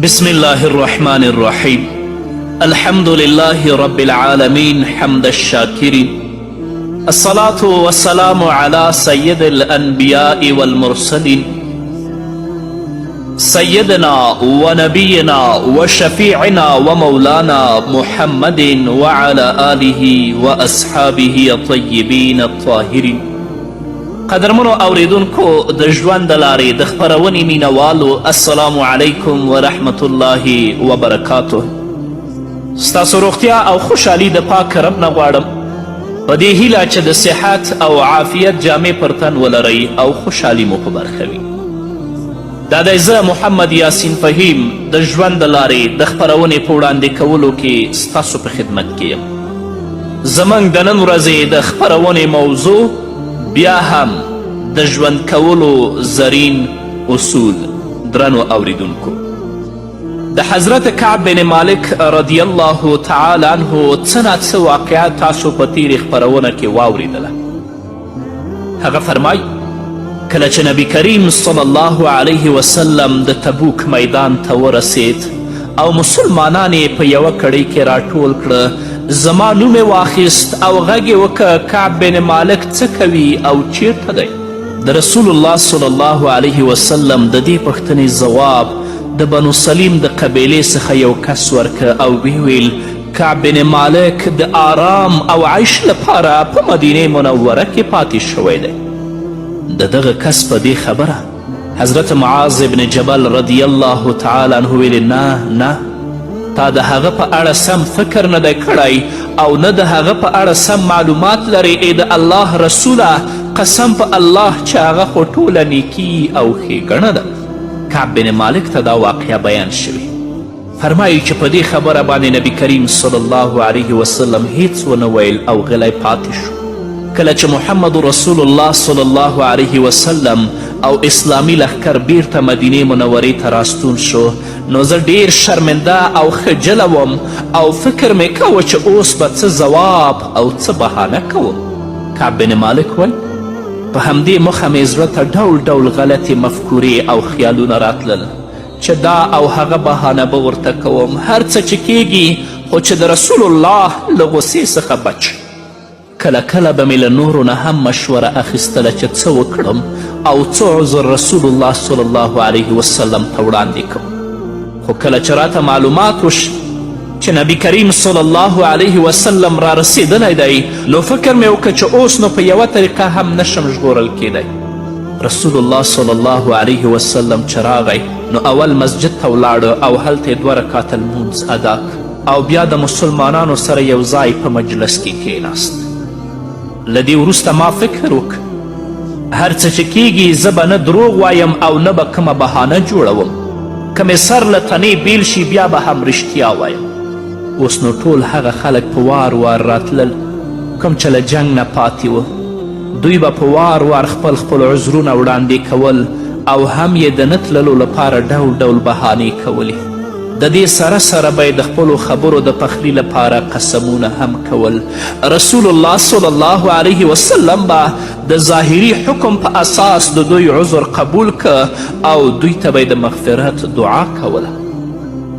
بسم الله الرحمن الرحيم. الحمد لله رب العالمين حمد الشاكرين. الصلاة والسلام على سيد الأنبياء والمرسلين سيدنا ونبينا وشفيعنا ومولانا محمد وعلى آله وأصحابه الطيبين الطاهرين. قدرمنو اوریدونکو د ژوند د لارې د خپرونې مینوالو السلام علیکم ورحمت الله وبرکاته. ستاسو روغتیا او خوشحالي د پاک رب نه غواړم په دې هیله چې د صحت او عافیت جامې پر تن ولرئ او خوشحالي مو په برخه وي. دا دی زه محمد یاسین فهیم د ژوند د لارې د خپرونې په وړاندې کولو کې ستاسو په خدمت کې یم. زموږ د نن ورځې د خپرونې موضوع بیا هم د ژوند کولو زرین اصول. درنو اوریدونکو، د حضرت کعب بن مالک رضی الله تعالی عنه څه ناڅه واقعات تاسو په تیرې خپرونه کې واوریدله. هغه فرمای کله چې نبی کریم صلی الله علیه وسلم د تبوک میدان ته ورسید او مسلمانان یې په یوه کړۍ کې راټول کړه، زما نوم یې واخیست او غږ یې وکړه کعب بن مالک څه کوي او چیرته دی؟ د رسول الله صلی الله علیه وسلم د دې پوښتنې ځواب د بنو سلیم د قبیلې څخه یو کس ورکه او ویل کعب بن مالک د آرام او عیش لپاره په مدینه منوره کې پاتې شوی دی. د دغه کس په دې خبره حضرت معاذ بن جبل رضی الله تعالی عنه ویل نه تا د هغه په اړه سم فکر نه دی کړی او نه د هغه په اړه سم معلومات لري. ای د الله رسوله، قسم په الله چې هغه خو ټوله نیکي او ښېګڼه ده. کعب بن مالک ته دا واقعه بیان شوې. فرمایي چې په دې خبره باندې نبی کریم صلی الله علیه وسلم هیڅ ونه ویل او غلی پاتې شو. کله چې محمد رسول الله صلی الله علیه وسلم او اسلامی لښکر بیرته مدینې منورې ته راستون شو، نو زه ډیر شرمنده او خجله وم او فکر مې کوه چې اوس به څه ځواب او څه بهانه کوم. کعب بن مالک وایي په همدې مخه مې زړه ته ډول ډول غلطې مفکورې او خیالونه راتلل چې دا او هغه بهانه به ورته کوم، هر څه چې کیږي خو چې د رسول الله له غصې څخه بچ. کله کله به مې له نورو نه هم مشوره اخیستله چې څه وکړم او څه عذر رسول الله صلی الله علیه وسلم ته وړاندې کړم. خو کله چې راته معلومات وش چې نبی کریم صلی الله علیه وسلم را رسیدلی دی، نو فکر مې وکړه چې اوس نو په یوه طریقه هم نشم ژغورل کیدی. رسول الله صلی الله علیه وسلم چې راغی نو اول مسجد ته ولاړه او هلته یې 2 رکعته لمونځ ادا او بیا د مسلمانانو سره یو ځای په مجلس کې کیناست. له دې وروسته ما فکر وکړ هر څه چې کیږي زه به نه دروغ وایم او نه به کومه بهانه جوړوم. که مې سر له تنې بیل شي بیا به هم رښتیا وایم. اوس نو ټول هغه خلک په وار وار راتلل کوم چې له جنګ نه پاتې وه. دوی به په وار وار خپل عذرونه وړاندې کول او هم یې د نه تللو لپاره ډول ډول بهانې کولې. د دې سره سره به د خپلو خبرو د پخلي لپاره قسمونه هم کول. رسول الله صلی الله علیه وسلم به د ظاهري حکم په اساس د دوی عذر قبول که او دوی ته به د مغفرت دعا کوله.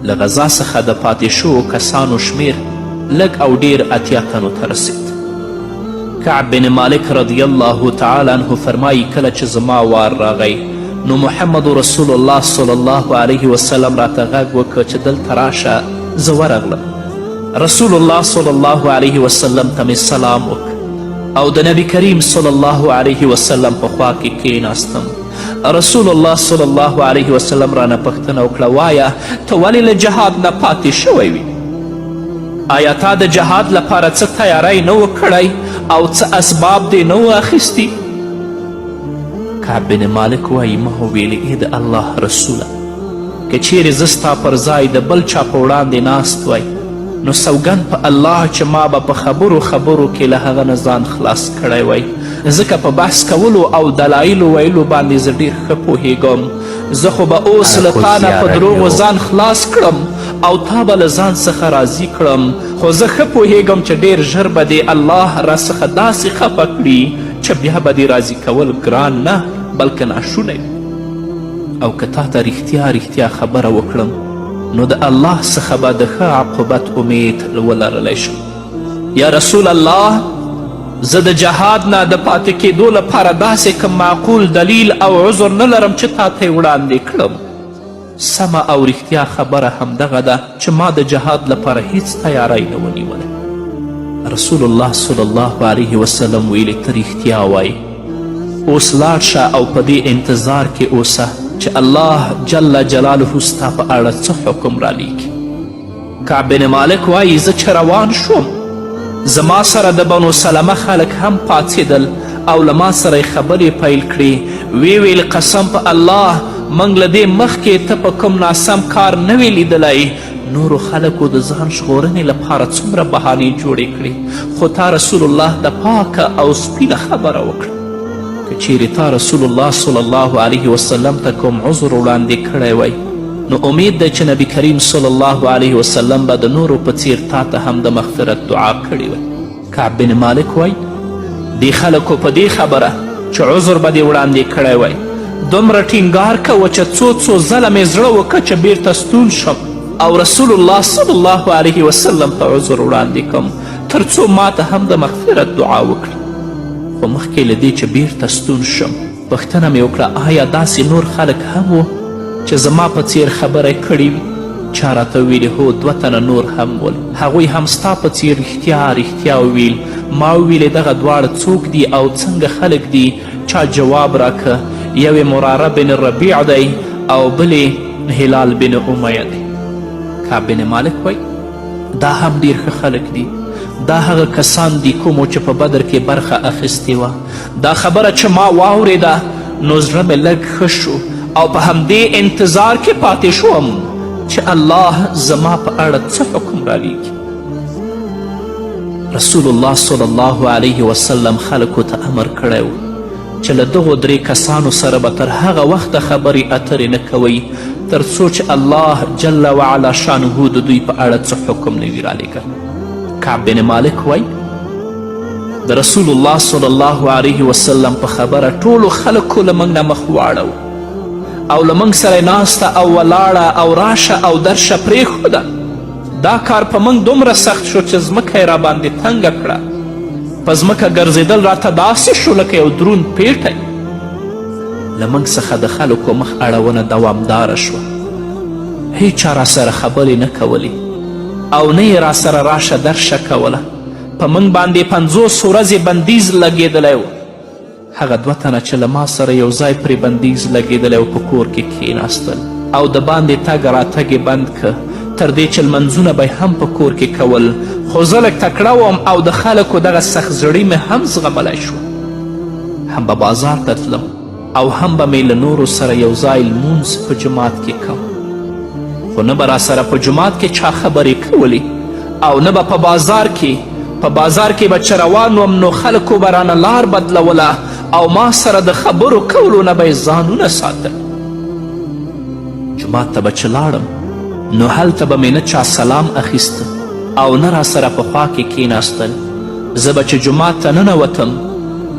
له غذا څخه د پاتې شوو کسانو شمیر لږ او ډیر 80 تنو ته رسید. کعب بن مالک رضی الله تعالی عنه فرمایي کله چې زما وار راغی نو محمد رسول الله صلی الله علیه وسلم راته غږ وکړه چې دلته راشه. زه ورغلم. رسول الله صلی الله علیه وسلم ته مې سلام وکړ او د نبی کریم صلی الله علیه وسلم په خوا کې کیناستم. رسول الله صلی الله علیه وسلم رانه پوښتنه وکړه وایه ته ولې له جهاد نه پاتې شوی وي؟ آیا تا د جهاد لپاره څه تیاری نه و کړی او څه اسباب دې نه و اخیستی؟ کعب بن مالک وایي ما وویلې ای د الله رسوله، که چیرې زه ستا پر ځای د بل چا په وړاندې ناست وای نو سوګند په الله چې ما به په خبرو کې له هغه نه ځان خلاص کړی وای، ځکه په بحث کولو او دلایلو ویلو باندې زه ډېر ښه پوهیږم. زه خو به اوس له تا نه په دروغو ځان خلاص کړم او تا به له ځان څخه راضي کړم، خو زه ښه پوهیږم چې ډېر ژر به دې الله راڅخه داسې خفه کړي چې بیا به دې راضي کول ګران نه بلکې ناشونی. او که تا ته رښتیا خبره وکړم نو د الله څخه به د ښه عاقبت امید ولرلی شم. یا رسول الله، زه د جهاد نه د پاتې کېدو لپاره داسې کوم معقول دلیل او عذر نه لرم چې تا ته یې وړاندې کړم. سمه او رښتیا خبره همدغه ده چې ما د جهاد لپاره هیڅ تیاری نه ونیولی. رسول الله صلی الله علیه وسلم ویلي ته رښتیا وایي. اوس لاړ شه او په دې انتظار کې اوسه چې الله جل جلاله ستا په اړه څه حکم رالیږي. کعب بن مالک وایي زه چې روان شوم، زما سره د بنو سلمه خلک هم پاڅېدل او له ما سره یې خبرې پیل کړې. وی ویل قسم په الله موږ له دې مخکې ته په کوم ناسم کار نه وی لیدلی. نورو خلکو د ځان ژغورنې لپاره څومره بهانې جوړې کړې، خو تا رسول الله د پاکه او سپینه خبره وکړه. که چیرې تا رسول الله صلی الله علیه وسلم ته کوم عذر وړاندې کړی وی، نو امید ده چې نبی کریم صلی الله علیه وسلم به د نورو په څیر تا ته هم د مغفرت دعا کړې وی. کعب بن مالک وی دې خلکو په دې خبره چې عذر به دې وړاندې کړی وی دومره ټینګار کوه چې څو ځله مې زړه وکړه چې بیرته ستون شم او رسول الله صلی الله علیه وسلم ته عذر وړاندې کړم تر څو ما ته هم د مغفرت دعا وکړي. خو مخکې له دې چې بیرته ستون شم پوښتنه مې وکړه آیا داسې نور خلک هم و چې زما په څیر خبره کړې وي؟ چا راته ویلي هو 2 تنه نور هم ول، هغوی هم ستا په څیر رښتیا وویل. ما وویلې دغه دواړه څوک دي او څنګه خلک دي؟ چا جواب راکه یو مراره بن ربیع دی او بلې هلال بن امیه دی. کعب بن مالک وایي دا هم ډیر ښه خلک دي، دا هغه کسان دي کومو چې په بدر کې برخه اخیستې وه. دا خبره چې ما واورېده نو زړه مې لږ ښه شو او په همدې انتظار کې پاتې شوم چې الله زما په اړه څه حکم رالیږي. رسول الله صلی الله علیه وسلم خلکو ته امر کړی و چې له دغو 3 کسانو سره به تر هغه وخته خبرې اترې نه کوئ تر څو چې الله جل وعلا شانه د دوی په اړه څه حکم نه وي رالیږلی. کعب بن مالک وایي د رسول الله صلی الله علیه وسلم په خبره ټولو خلکو له موږ نه مخ واړو او له موږ سره ناسته او ولاړه او راشه او درشه پرېښوده. دا کار په موږ دومره سخت شو چې ځمکه یې راباندې تنګه کړه. په ځمکه ګرځېدل راته داسې شو لکه یو دروند پیټی. له موږ څخه د خلکو مخ اړونه دوامداره شوه. هیچا راسره خبرې نه کولې او نه یې راسره راشه درشه کوله. په موږ باندې 50 ورځې بندیز لګېدلی و. هغه 2 تنه چې له ما سره یو ځای پرې بندیز لګېدلی و په کور کې کښېناستل او د باندې تګ راتګ یې بند که تر دې چې لمنځونه به هم په کور کې کول. خو زه لږ تکړه وم او د خلکو دغه سخت زړي مې هم زغملی شو. هم به بازار ته تلم او هم به مې له نورو سره یو ځای لمونځ په جومات کې کوم. خو نه به راسره په جومات کې چا خبرې کولې او نه به په بازار کې به چې روان وم نو خلکو به رانه لار بدلوله او ما سره د خبرو کولو نه به یې ځانونه ساتل. جومات ته به چې لاړم نو هلته به مې نه چا سلام اخیسته او نه راسره په خوا کې کښېناستل. زه به چې جومات ته ننوتم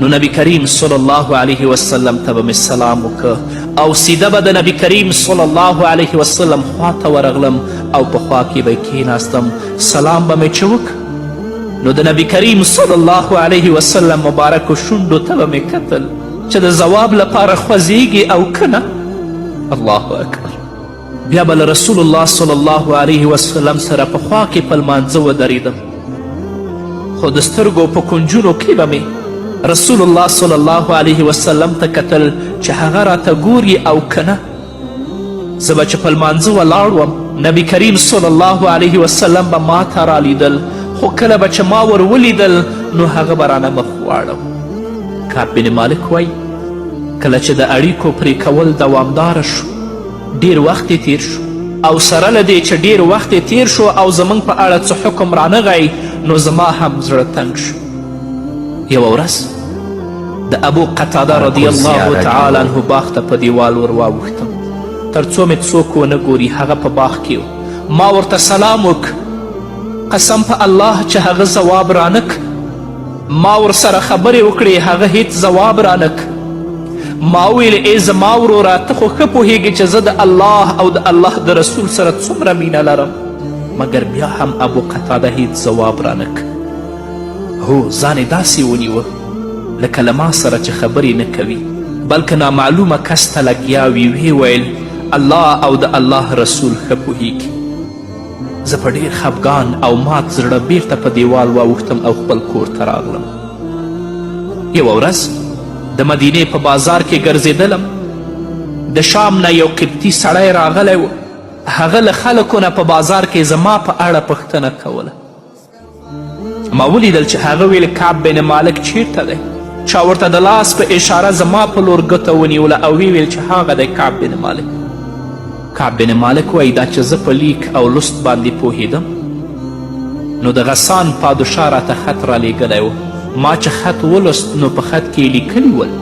نو نبی کریم صلی الله علیه وسلم ته به مې سلام وکه او سیده به د نبی کریم صلی الله علیه وسلم خوا ته ورغلم او په خوا کې به کښېناستم. سلام به مې چې وکه نو د نبی کریم صلی الله علیه وسلم مبارکو شونډو ته به مې کتل چې د ځواب لپاره خوځیږي او که نه. الله اکبر. بیا به له رسول الله صلی الله علیه وسلم سره په خوا کې په لمانځه ودرېدم. خو د سترګو په کنجونو کې به مې رسول الله صلی الله علیه وسلم ته کتل چې هغه راته ګوري او که نه. زه به چې په لمانځه ولاړ وم نبی کریم صلی الله علیه وسلم به ما ته رالیدل، خو کله به چې ما ور ولیدل نو هغه به رانه مخ واړو. کعب بن مالک وایي کله چې د اړیکو پرې کول دوامداره شو ډیر وخت تیر شو او سره له دې چې ډیر وخت تیر شو او زموږ په اړه څه حکم رانغی نو زما هم زړه تنګ شو. یوه ورځ د ابو قتاده رضی الله تعالی عنه باغ ته په دیوال ور واوښتم تر څو مې څوک ونه ګوري. هغه په باغ کې و. ما ورته سلام قسم په الله چې هغه ځواب رانک. ما ورسره خبرې وکړې هغه هیڅ ځواب رانک. ما وویل ای زما وروره ته خو ښه پوهیږې چې زه د الله او د الله د رسول سره څومره مینه لرم. مګر بیا هم ابو قتاده هیڅ ځواب رانه هو ځان یې داسې ونیوه لکه له ما سره چې خبرې نه کوي بلکې نامعلومه کس ته لګیا وي. ویې ویل الله او د الله رسول ښه پوهیږي. زه په ډیر خفګان او مات زړه بیرته په دیوال واوښتم او خپل کور ته راغلم. یوه ورځ د مدینې په بازار کې ګرځېدلم. د شام نه یو قبطي سړی راغلی و. هغه له خلکو نه په بازار کې زما په اړه پوښتنه کوله. ما ولیدل چې هغه ویل کعب بن مالک چیرته دی. چا ورته د لاس په اشاره زما په لور ګوته ونیوله او ویې ویل چې هغه دی کعب بن مالک. کعب بن مالک وایي دا چې زه په لیک او لست باندې پوهېدم نو د غسان پادشاه راته خط رالیږلی و. ما چې خط ولست نو په خط کې لیکلي ول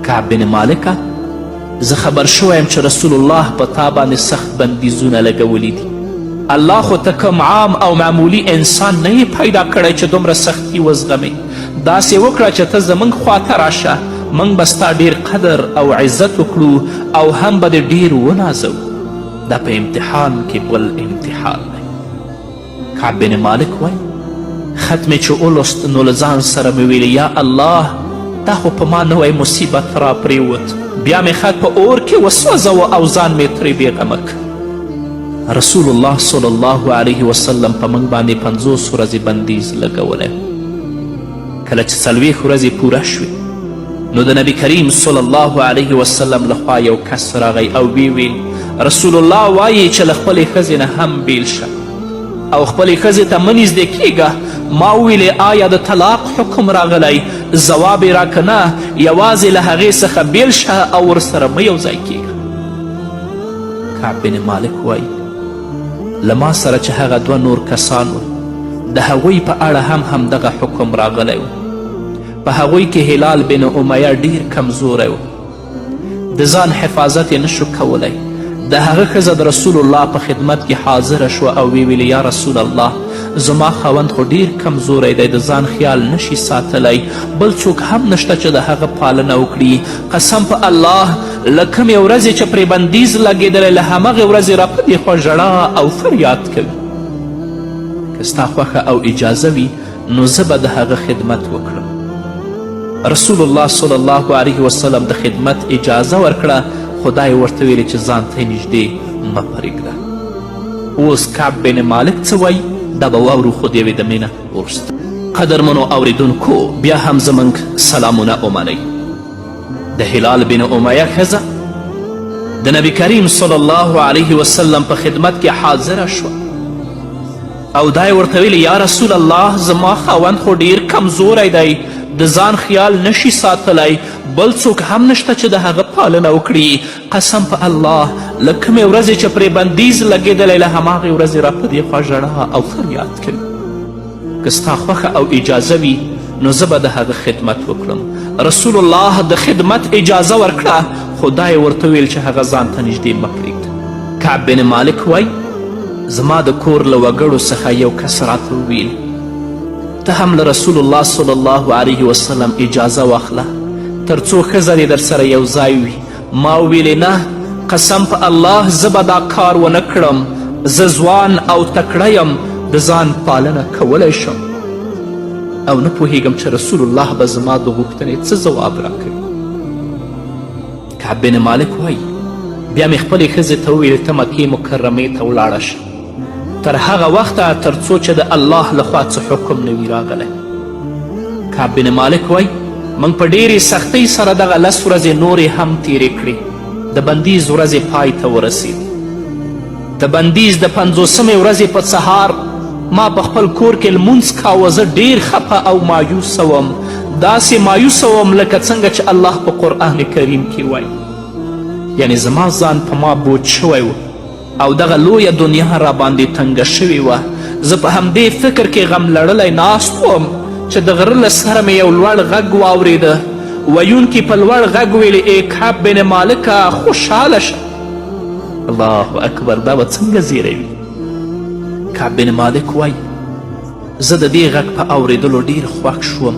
کعب بن مالکه زه خبر شویم چې رسول الله په تا باندې سخت بندیزونه لګولی دي. الله خو ته کوم عام او معمولی انسان نه یې پیدا کړی چې دومره سختی وزغمې. داسې وکړه چې ته زموږ خواته راشه موږ به ستا ډیر قدر او عزت وکړو او هم به دې ډیر ونازو. دا په امتحان کې بل امتحان دی. کعب بن مالک وایي خط مې چې ولست نو له ځان سره مې ویل یا الله دا خو په ما نوی مصیبت را پریوت. بیا مې خط په اور کې وسوځوه او ځان مې ترې بېغمه. رسول الله صلی الله علیه وسلم په موږ باندې 50 ورځې بندیز لګولی. کله چې 40 ورځې پوره شوې نو د نبی کریم صلی الله علیه وسلم لخوا یو کس راغی او ویې ویل رسول الله وایي چې له خپلې ښځې نه هم بیل شه او خپلې ښځې ته مه نږدې کیږه. ما وویلې آیا د طلاق حکم راغلی؟ ځواب یې راکه نه یوازې له هغې څخه بیل شه او ورسره مه یو ځای کیږه. کعب بن مالک وایي له ما سره چې هغه 2 نور کسان ول د هغوی په اړه هم همدغه حکم راغلی و. په هغوی کې هلال بن امیه ډیر کمزوری و. د ځان حفاظت یې نشو کولی. د هغه ښځه د رسول الله په خدمت کې حاضره شوه او ویې ویلې یا رسول الله زما خاوند خو ډیر کمزوری دی د ځان خیال نشي ساتلی بل څوک هم نشته چې د هغه پالنه وکړي. قسم په الله له کومې ورځې چې پرې بندیز لګېدلی له همغې ورځې را په دې خوا ژړا او فریاد کوي. که ستا خوښه او اجازه وي نو زه به د هغه خدمت وکړم. رسول الله صلی الله علیه وسلم د خدمت اجازه ورکړه خدای ورته ویلې چې ځان ته یې نږدې مه پرېږده. اوس کعب بن مالک څه وایي دا به واورو خو د یوې دمې نه وروسته. قدرمنو اوریدونکو بیا هم زموږ سلامونه ومنئ. د هلال بن امیه ښځه د نبی کریم صلی الله علیه وسلم په خدمت کې حاضره شوه او دا یې ورته ویلې یا رسول الله زما خاوند خو ډیر کمزوری دی د ځان خیال نشي ساتلی بل څوک هم نشته چې د هغه پالنه وکړي. قسم په الله له کومې ورځې چې پرې بندیز لګېدلی له هماغې ورځې را په دې خوا ژړا او فریاد کوي. که ستا خوښه او اجازه وي نو زه به د هغه خدمت وکړم. رسول الله د خدمت اجازه ورکړه خدای ورته ویل چې هغه ځان ته نږدې مه پرېږده. کعب بن مالک وایي زما د کور له وګړو څخه یو کس راته وویل ته هم له رسول الله صلی الله علیه وسلم اجازه واخله تر څو ښځه دې در سره یو ځای وي. ما ویلې نه قسم په الله زه به دا کار ونه کړم. زه ځوان او تکړه یم د ځان پالنه کولی شم او نه پوهیږم چې رسول الله به زما د غوښتنې څه ځواب راکوي. کعب بن مالک وایي بیا مې خپلې ښځې ته وویل ته مکې مکرمې ته ولاړه شه تر هغه وخته تر څو چې د الله لخوا څه حکم نه وي راغلی. کعب بن مالک وایي موږ په ډیرې سختۍ سره دغه 10 ورځې نورې هم تیرې کړې. د بندیز ورځې پای ته ورسېد. د بندیز د 50مې ورځې په سهار ما په خپل کور کې لمونځ کاوه. زه ډیر خفه او مایوسه وم. داسې مایوسه وم لکه څنګه چې الله په قرآن کریم کې وایي یعنی زما ځان په ما بوج شوی و او دغه لویه دنیا را باندې تنګه شوې وه. زه په همدې فکر کې غم لړلی ناست وم چې د غره له سره مې یو لوړ غږ واورېده. ویونکي په لوړ غږ ویلې ای کعب بن مالکه خوشحاله شه. الله اکبر دا به څنګه زیری وي. کعب بن مالک وایي زه د دې غږ په اورېدلو ډیر خوښ شوم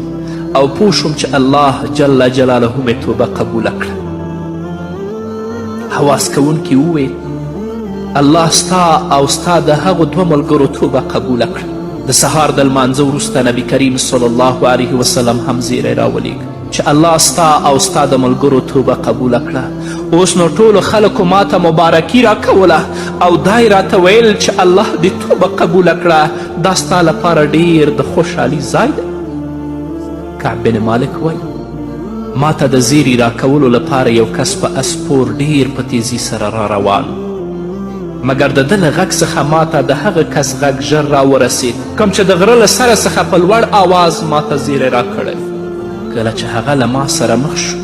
او پوه شوم چې الله جل جلاله مې توبه قبوله کړه. حواس کوونکي وویل الله ستا او ستا د هغو دوه ملګرو توبه قبوله کړه. د سهار د لمانځه وروسته نبي کریم صلی الله علیه وسلم هم زیری راولېږه چې الله ستا او ستا د ملګرو توبه قبوله کړه. اوس نو ټولو خلکو ما ته مبارکي راکوله او دا یې راته ویل چې الله دې توبه قبوله کړه. دا ستا لپاره ډیر د خوشحالي ځای دی. کعب بن مالک وایي ما ته د زیري راکولو لپاره یو کس په اسپور ډیر په تیزي سره را روان مګر د ده له غږ څخه ما ته د هغه کس غږ ژر راورسید کوم چې د غره له سره څخه په لوړ آواز ما ته زیری راکړی. کله چې هغه له ما سره مخ شو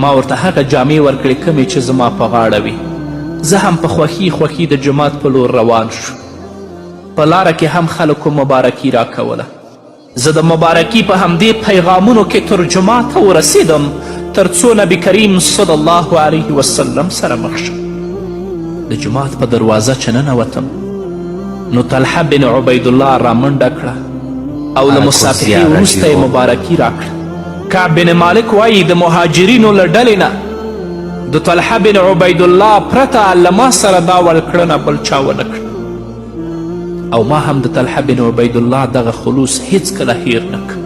ما ورته هغه جامې ورکړې کمې چې زما په غاړه وي. زه هم په خوښي د جومات په لور روان شو. په لاره کې هم خلکو مبارکي راکوله. زه د مبارکي په همدې پیغامونو کې تر جوماته ورسیدم تر څو نبي کریم صلی الله علیه وسلم سره مخ شم. د جومات په دروازه چې ننوتم نو طلحه بن عبیدالله رامنډه کړه او له مصافحې وروسته یې مبارکي راکړه. کعب بن مالک وایي د مهاجرینو له ډلې نه د طلحه بن عبیدالله پرته له ما سره دا ورکړنه بل چا ونه کړه او ما هم د طلحه بن عبیدالله دغه خلوص هیڅکله هیر نه کړ.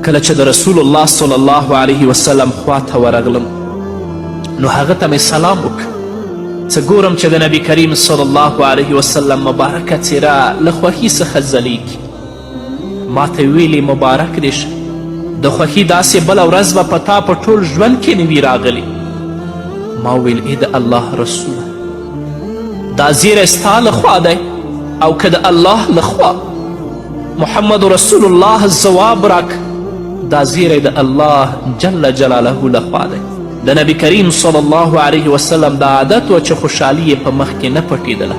کله چې د رسول الله صلی الله علیه وسلم خواته ورغلم نو هغه ته مې سلام وکړ. څه ګورم چې د نبي کریم صلی الله علیه وسلم مبارکه څیره له خوښي څخه ځلیږي. ما ته ویلې مبارک دې شه، د خوښي داسې بله ورځ به په تا په ټول ژوند کې نه وي راغلی. ما ویل ای د الله رسوله دا زیری ستا لخوا دی او که د الله لخوا محمد رسول الله ځواب راک دا زیری د الله جل جلاله لخوا دی. د نبی کریم صلی الله علیه وسلم دا عادت و چې خوشحالي یې په مخ کې نه پټېدله.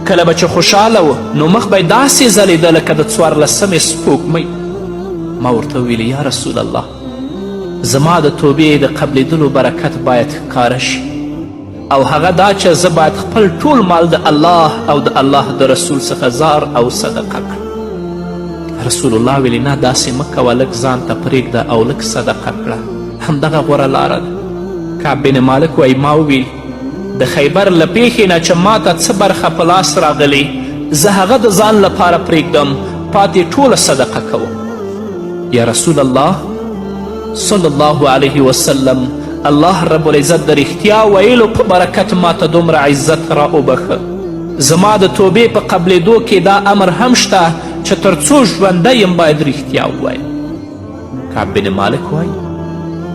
کله به چې خوشحاله و نو مخ به یې داسې ځلېده لکه د 14مې سپوږمۍ. ما ورته وویل یا رسول الله زما د توبې د قبلېدلو برکت باید ښکاره شي او هغه دا چې زه باید خپل ټول مال د الله او د الله د رسول څخه زار او صدقه کړم. رسول الله ویلې نه داسې مه کوه، لږ ځان ته پرېږده او لږ صدقه کړه، همدغه غوره لاره ده. کعب بن مالک وایي ما وویل د خیبر له پیښې نه چې ما ته څه برخه په لاس راغلی زه هغه د ځان لپاره پرېږدم، پاتې ټوله صدقه کوم. یا رسول الله صلی الله علیه وسلم الله رب العزت د رښتیا ویلو په برکت ما ته دومره عزت را وبخه. زما د توبې په قبلېدو کې دا امر هم شته چې تر څو ژوندی یم باید رښتیا ووایم. کعب بن مالک وایي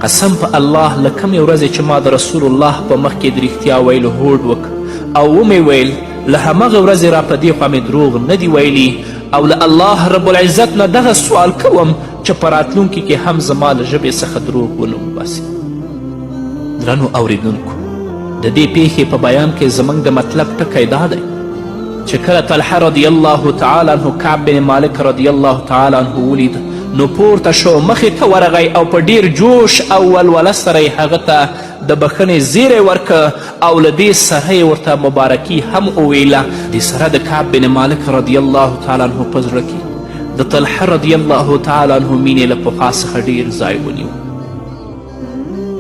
قسم په الله له کمې ورځې چې ما د رسول الله په مخ کې د رښتیا ویلو هوډ وکړ او ومې ویل له همغه ورځې را په دې خوا مې دروغ نه دي ویلي او له الله رب العزت نه دغه سوال کوم چې په راتلونکي کې هم زما له ژبې څخه دروغ ونه وباسي. درنو اوریدونکو د دې پیښې په بیان کې زموږ د مطلب ټکی دا دی چې کله طلحه رضی الله تعالی عنه کعب بن مالک رضی الله تعالی عنه ولید نو پورته شو، مخې ته ورغی او په ډیر جوش او ولوله سره یې هغه ته د بخښنې زیری ورکه او له دې سره یې ورته مبارکي هم وویله. دې سره د کعب بن مالک رضی الله تعالی عنه په زړه کې د طلحه رضی الله تعالی عنه مینې له پخوا څخه ډیر ځای ونیو.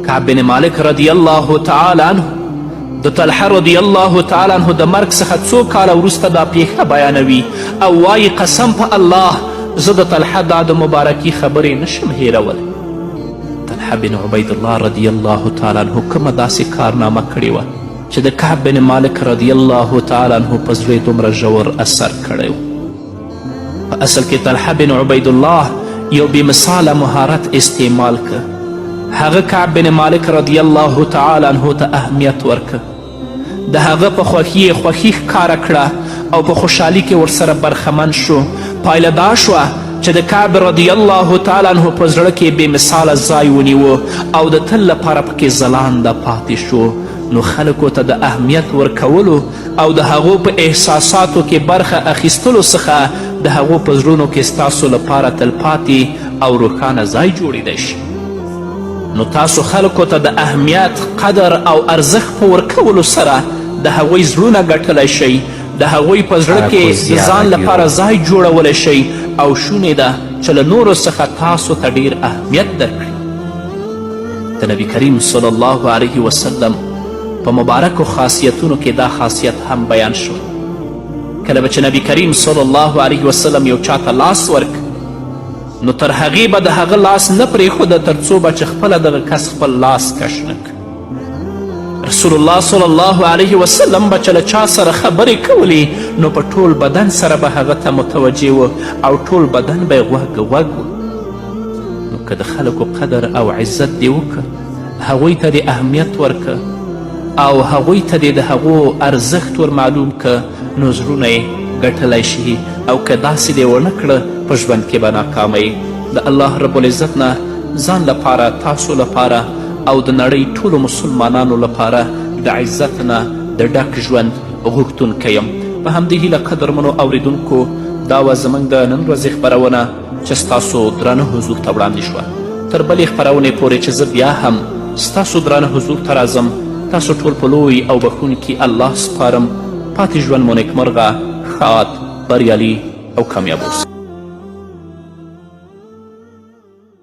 کعب بن مالک رضی الله تعالی عنه د طلحه رضی الله تعالی عنه د مرګ څخه څو کاله وروسته دا پیښه بیانوي او وایي قسم په الله زه د طلحه دا د مبارکي خبرې نشم هیرولی. طلحه بن عبیدالله رضی الله تعالی عنه کومه داسې کارنامه کړې وه چې د کعب بن مالک رضی الله تعالی عنه په زړه یې دومره ژور اثر کړی و. په اصل کې طلحه بن عبیدالله یو بېمثاله مهارت استعمال که. هغه کعب بن مالک رضی الله تعالی عنه ته اهمیت ورکه، د هغه په خوښي یې خوښي ښکاره کړه او په خوشحالي کې ورسره برخمن شو. پایله دا شوه چې د کعب رضی الله تعالی عنه په زړه کې بېمثاله ځای ونیوه او د تل لپاره پکې ځلانده پاتې شو. نو خلکو ته د اهمیت ورکولو او د هغو په احساساتو کې برخه اخیستلو څخه د هغو په زړونو کې ستاسو لپاره تلپاتې او روښانه ځای جوړیدی شي. نو تاسو خلکو ته د اهمیت، قدر او ارزښت په ورکولو سره د هغوی زړونه ګټلی شئ، د هغوی په زړه کې د ځان لپاره ځای جوړولی شئ او شونې ده چې له نورو څخه تاسو ته ډیر اهمیت درکړي. د نبی کریم صلی الله علیه وسلم په مبارکو خاصیتونو کې دا خاصیت هم بیان شو. کله به چې نبی کریم صلی الله علیه وسلم یو چاته لاس ورک نو تر هغې به د هغه لاس نه پرېښوده تر څو به چې خپله دغه کس خپل لاس کش نه کړي. رسول الله صلی الله علیه وسلم به چې له چا سره خبرې کولې نو په ټول بدن سره به هغه ته متوجه و او ټول بدن به یې غوږ و. نو که د خلکو قدر او عزت دې وکړه، هغوی ته دې اهمیت ورکه او هغوی ته دې د هغو ارزښت ور معلوم که، نو زړونه یې ګټلی شي. او که داسې دې ونه کړه په ژوند کې به ناکامه. د الله رب العزت نه ځان لپاره، تاسو لپاره او د نړۍ ټولو مسلمانانو لپاره د عزت نه د ډک ژوند غوښتونکی یم. په همدې هیله قدرمنو اوریدونکو، دا وه زموږ د نن ورځې خپرونه چې ستاسو درانه حضور ته وړاندې شوه. تر بلې خپرونې پورې چې زه بیا هم ستاسو درانه حضور ته راځم، تاسو ټول په لوی او بخښونکي الله سپارم. پاتې ژوند مو نیکمرغه، ښاد، بریالي او کامیاب اوسئ.